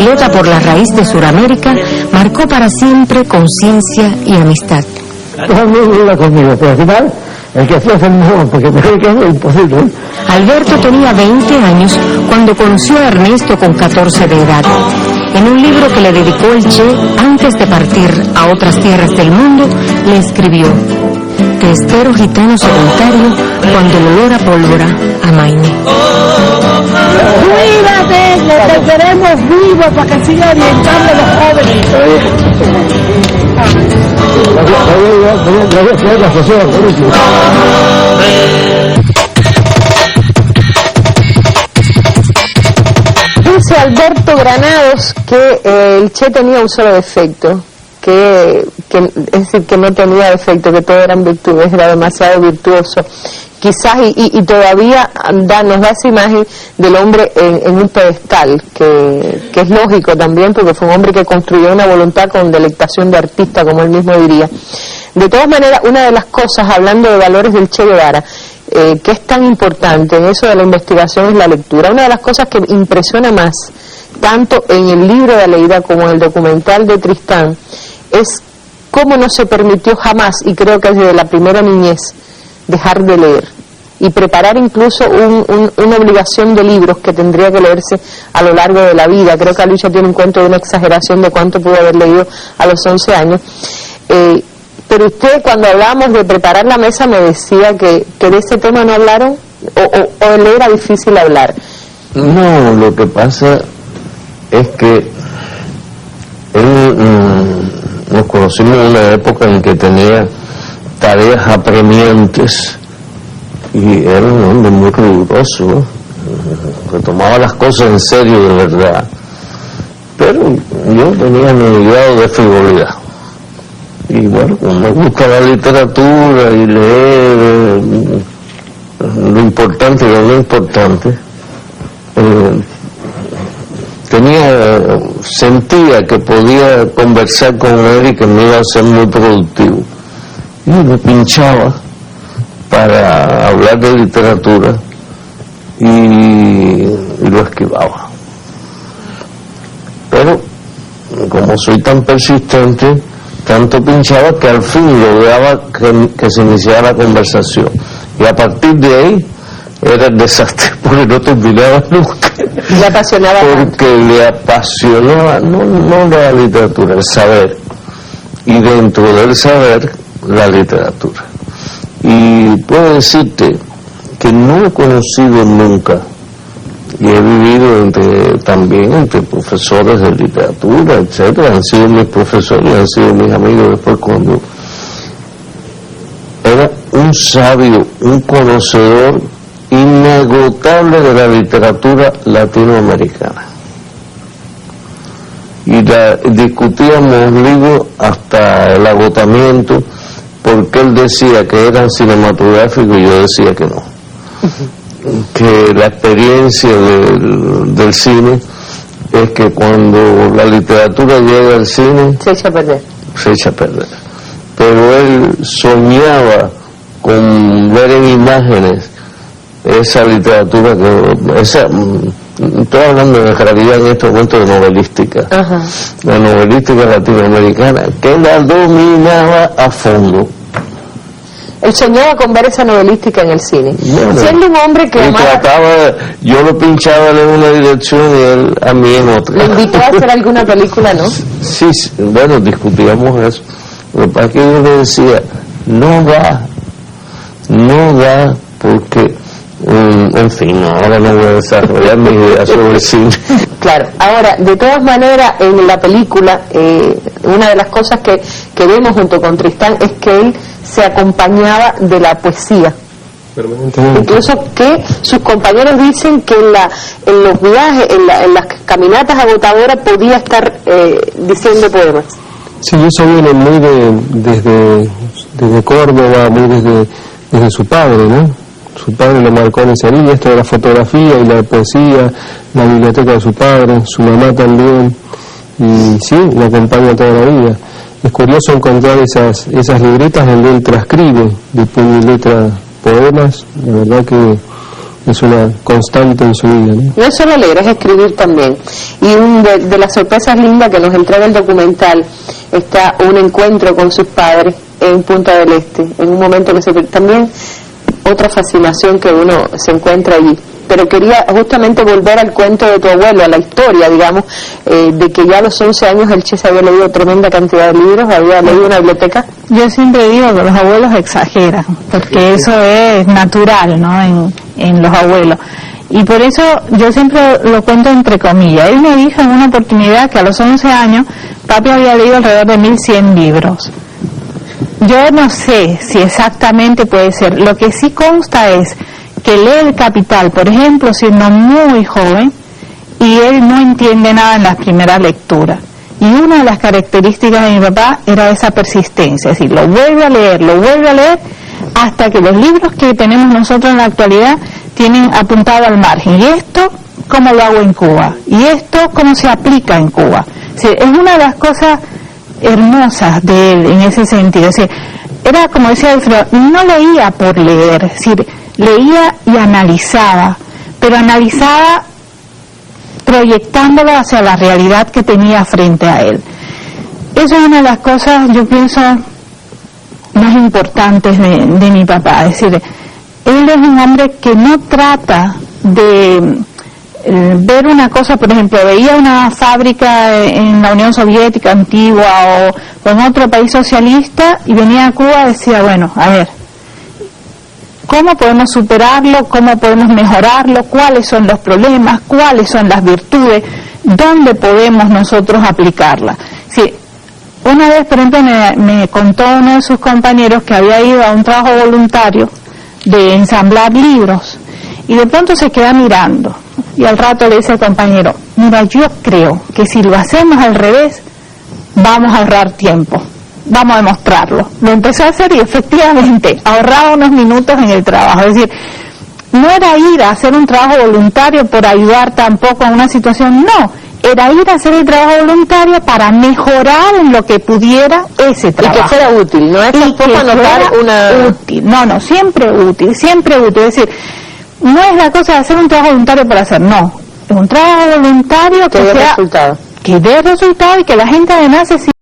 bicicleta por la raíz de Sudamérica marcó para siempre conciencia y amistad. Iba conmigo, pero al final el que hacía es el mejor, porque me dije que era imposible. Alberto tenía 20 años cuando conoció a Ernesto con 14 de edad. En un libro que le dedicó el Che antes de partir a otras tierras del mundo, le escribió: te espero, gitano solitario, cuando el olor a pólvora amaine. Cuídate, que te queremos vivo para que siga orientando a los jóvenes. Dice Alberto Granados que el Che tenía un solo defecto, que es decir, que no tenía defecto, que todo eran virtudes, era demasiado virtuoso. Quizás y todavía nos da esa imagen del hombre en un pedestal, que es lógico también, porque fue un hombre que construyó una voluntad con delectación de artista, como él mismo diría. De todas maneras, una de las cosas, hablando de valores del Che Guevara, que es tan importante en eso de la investigación, es la lectura. Una de las cosas que impresiona más, tanto en el libro de Aleida como en el documental de Tristán, es cómo no se permitió jamás, y creo que desde la primera niñez, dejar de leer y preparar incluso una obligación de libros que tendría que leerse a lo largo de la vida. Creo que Alicia tiene un cuento de una exageración de cuánto pudo haber leído a los 11 años. Pero usted, cuando hablábamos de preparar la mesa, me decía que de ese tema no hablaron, o le era difícil hablar. No, lo que pasa es que nos conocimos en una época en que tenía tareas apremiantes y era un hombre muy riguroso, que tomaba las cosas en serio de verdad, pero yo tenía mi grado de frivolidad y bueno, me gusta la literatura y leer lo importante y lo no importante. Sentía que podía conversar con él y que me iba a ser muy productivo. Y me pinchaba para hablar de literatura y lo esquivaba. Pero como soy tan persistente, tanto pinchaba que al fin lograba que se iniciara la conversación. Y a partir de ahí era el desastre, porque no terminaba nunca. Le apasionaba porque tanto. Le apasionaba no la literatura, el saber, y dentro del saber la literatura. Y puedo decirte que no he conocido nunca, y he vivido también entre profesores de literatura, etcétera, han sido mis profesores, han sido mis amigos después cuando era un sabio, un conocedor inagotable de la literatura latinoamericana. Y discutíamos libros hasta el agotamiento, porque él decía que eran cinematográficos y yo decía que no. Que la experiencia del cine es que cuando la literatura llega al cine se echa a perder. Pero él soñaba con ver en imágenes esa literatura estoy hablando de realidad en este momento de novelística. Ajá. La novelística latinoamericana, que la dominaba a fondo. Él soñaba con ver esa novelística en el cine. Bueno, siendo un hombre que yo lo pinchaba en una dirección y él a mí en otra. ¿Le invitó a hacer alguna película, no? Sí, bueno, discutíamos eso. Lo que pasa es que yo le decía, no da, porque en fin, ahora no voy a desarrollar mi idea sobre el cine. Claro, ahora, de todas maneras, en la película, una de las cosas que vemos junto con Tristán es que él se acompañaba de la poesía. Incluso que sus compañeros dicen que en los viajes, en las caminatas agotadoras, podía estar diciendo poemas. Sí, eso viene muy desde Córdoba, muy desde su padre, ¿no? Su padre lo marcó en esa línea, esto de la fotografía y la poesía, la biblioteca de su padre, su mamá también, y sí, lo acompaña toda la vida. Es curioso encontrar esas libretas donde él transcribe de puño y letra poemas, de verdad que es una constante en su vida, ¿no? No es solo leer, es escribir también. Y de las sorpresas lindas que nos entrega el documental está un encuentro con sus padres en Punta del Este, en un momento que también otra fascinación que uno se encuentra allí. Pero quería justamente volver al cuento de tu abuelo, a la historia, digamos, de que ya a los 11 años el Che se había leído tremenda cantidad de libros, había leído una biblioteca. Yo siempre digo que los abuelos exageran, porque eso es natural, ¿no?, en los abuelos. Y por eso yo siempre lo cuento entre comillas. Él me dijo en una oportunidad que a los 11 años papi había leído alrededor de 1100 libros. Yo no sé si exactamente puede ser. Lo que sí consta es que lee El Capital, por ejemplo, siendo muy joven, y él no entiende nada en las primeras lecturas. Y una de las características de mi papá era esa persistencia, es decir, lo vuelve a leer, hasta que los libros que tenemos nosotros en la actualidad tienen apuntado al margen. ¿Y esto cómo lo hago en Cuba? ¿Y esto cómo se aplica en Cuba? Es decir, es una de las cosas hermosas de él en ese sentido. Es decir, era como decía Alfredo, no leía por leer, es decir, leía y analizaba, pero analizaba proyectándolo hacia la realidad que tenía frente a él. Eso es una de las cosas, yo pienso, más importantes de mi papá. Es decir, él es un hombre que no trata de ver una cosa, por ejemplo, veía una fábrica en la Unión Soviética antigua o en otro país socialista y venía a Cuba y decía, bueno, a ver, ¿cómo podemos superarlo? ¿Cómo podemos mejorarlo? ¿Cuáles son los problemas? ¿Cuáles son las virtudes? ¿Dónde podemos nosotros aplicarla? Sí, una vez, por ejemplo, me contó uno de sus compañeros que había ido a un trabajo voluntario de ensamblar libros y de pronto se queda mirando y al rato le dice al compañero, mira, yo creo que si lo hacemos al revés vamos a ahorrar tiempo. Vamos a demostrarlo. Lo empezó a hacer y efectivamente ahorraba unos minutos en el trabajo. Es decir, no era ir a hacer un trabajo voluntario por ayudar tampoco a una situación, no, era ir a hacer el trabajo voluntario para mejorar en lo que pudiera ese trabajo. Y que fuera útil, no es tampoco anotar una... útil, no, siempre útil. Es decir, no es la cosa de hacer un trabajo voluntario por hacer, no, es un trabajo voluntario que dé resultado. Que dé resultado y que la gente además se